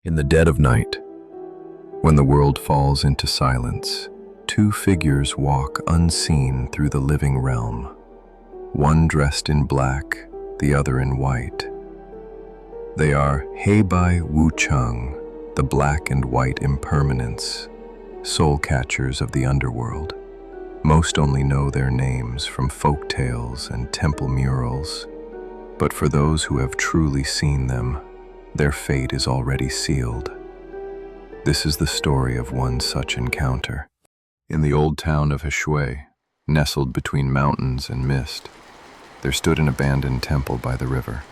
In the dead of night, when the world falls into silence, two figures walk unseen through the living realm, one dressed in black, the other in white. They are Heibai Wucheng, the black and white impermanence, soul catchers of the underworld. Most only know their names from folk tales and temple murals, but for those who have truly seen them, their fate is already sealed. This is the story of one such encounter. In the old town of Heshui, nestled between mountains and mist, there stood an abandoned temple by the river.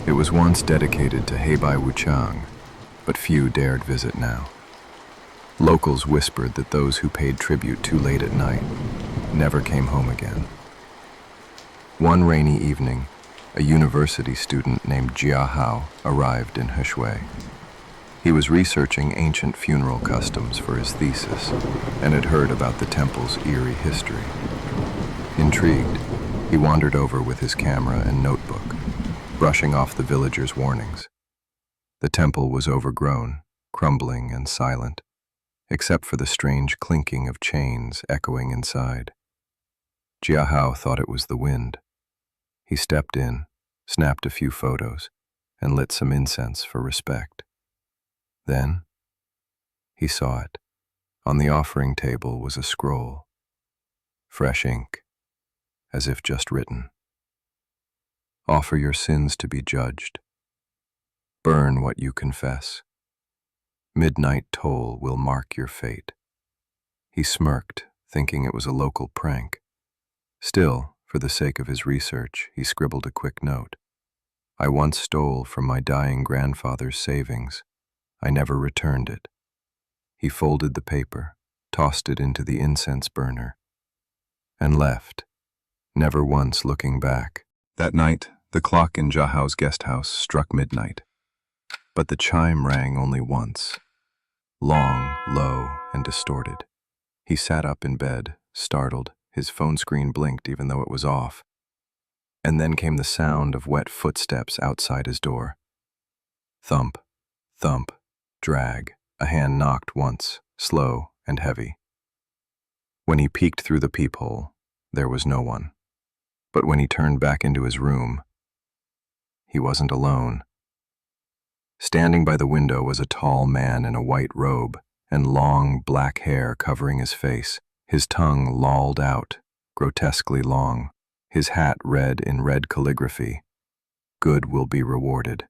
It was once dedicated to Heibai Wucheng, but few dared visit now. Locals whispered that those who paid tribute too late at night never came home again. One rainy evening, a university student named Jia Hao arrived in Heshui. He was researching ancient funeral customs for his thesis and had heard about the temple's eerie history. Intrigued, he wandered over with his camera and notebook, brushing off the villagers' warnings. The temple was overgrown, crumbling and silent, except for the strange clinking of chains echoing inside. Jia Hao thought it was the wind. He stepped in, snapped a few photos, and lit some incense for respect. Then, he saw it. On the offering table was a scroll, fresh ink, as if just written. Offer your sins to be judged. Burn what you confess. Midnight toll will mark your fate. He smirked, thinking it was a local prank. Still, for the sake of his research, he scribbled a quick note. I once stole from my dying grandfather's savings. I never returned it. He folded the paper, tossed it into the incense burner, and left, never once looking back. That night, the clock in Jia Hao's guest house struck midnight. But the chime rang only once, long, low, and distorted. He sat up in bed, startled. His phone screen blinked even though it was off. And then came the sound of wet footsteps outside his door. Thump, thump, drag. A hand knocked once, slow and heavy. When he peeked through the peephole, there was no one. But when he turned back into his room, he wasn't alone. Standing by the window was a tall man in a white robe and long black hair covering his face. His tongue lolled out, grotesquely long, his hat read in red calligraphy, "Good will be rewarded."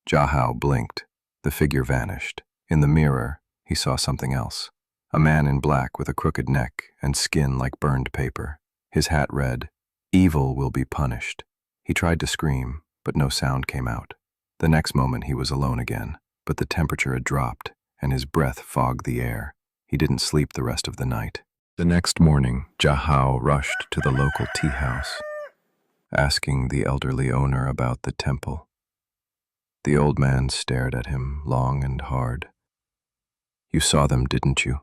Jia Hao blinked. The figure vanished. In the mirror, he saw something else. A man in black with a crooked neck and skin like burned paper. His hat read, "Evil will be punished." He tried to scream, but no sound came out. The next moment he was alone again, but the temperature had dropped, and his breath fogged the air. He didn't sleep the rest of the night. The next morning, Jia Hao rushed to the local tea house, asking the elderly owner about the temple. The old man stared at him long and hard. You saw them, didn't you?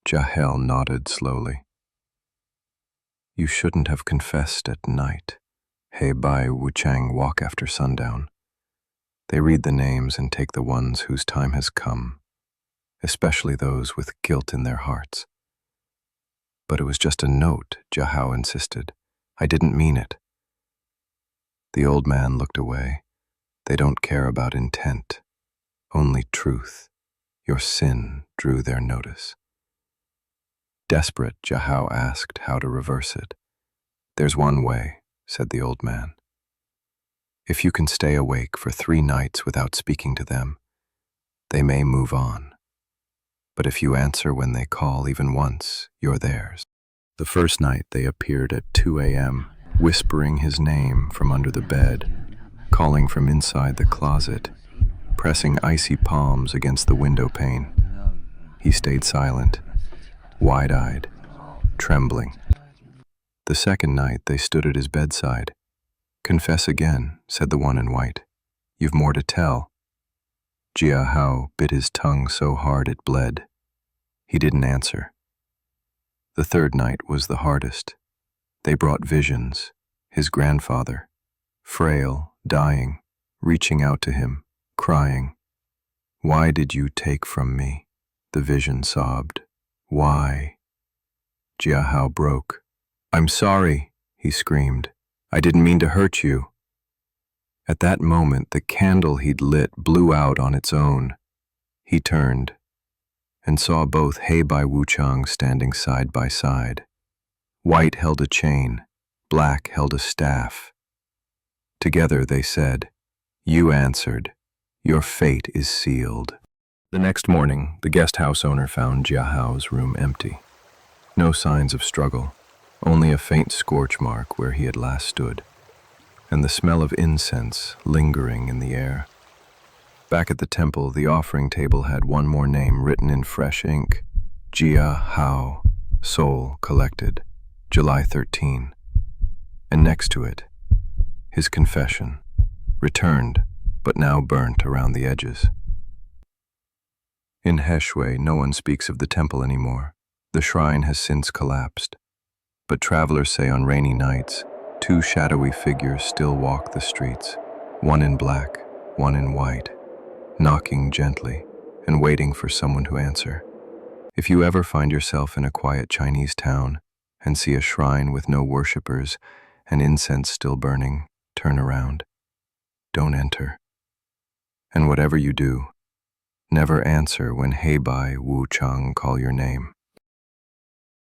Jia Hao nodded slowly. You shouldn't have confessed at night. Heibai Wucheng walk after sundown. They read the names and take the ones whose time has come, especially those with guilt in their hearts. But it was just a note, Jia Hao insisted. I didn't mean it. The old man looked away. They don't care about intent, only truth. Your sin drew their notice. Desperate, Jia Hao asked how to reverse it. There's one way, said the old man. If you can stay awake for 3 nights without speaking to them, they may move on. But if you answer when they call even once, you're theirs. The first night they appeared at 2 a.m., whispering his name from under the bed, calling from inside the closet, pressing icy palms against the window pane. He stayed silent, wide-eyed, trembling. The second night they stood at his bedside. Confess again, said the one in white. You've more to tell. Jia Hao bit his tongue so hard it bled. He didn't answer. The third night was the hardest. They brought visions, his grandfather, frail, dying, reaching out to him, crying. "Why did you take from me?" The vision sobbed. "Why?" Jiahao broke. "I'm sorry," he screamed. "I didn't mean to hurt you." At that moment, the candle he'd lit blew out on its own. He turned and saw both Heibai Wuchang standing side by side. White held a chain, Black held a staff. Together they said, "You answered. Your fate is sealed." The next morning, the guest house owner found Jiahao's room empty. No signs of struggle, only a faint scorch mark where he had last stood, and the smell of incense lingering in the air. Back at the temple, the offering table had one more name written in fresh ink: Jia Hao, soul collected, July 13. And next to it, his confession, returned, but now burnt around the edges. In Heshui, no one speaks of the temple anymore. The shrine has since collapsed. But travelers say on rainy nights, two shadowy figures still walk the streets, one in black, one in white, knocking gently and waiting for someone to answer. If you ever find yourself in a quiet Chinese town and see a shrine with no worshippers and incense still burning, turn around. Don't enter. And whatever you do, never answer when Heibai Wuchang call your name.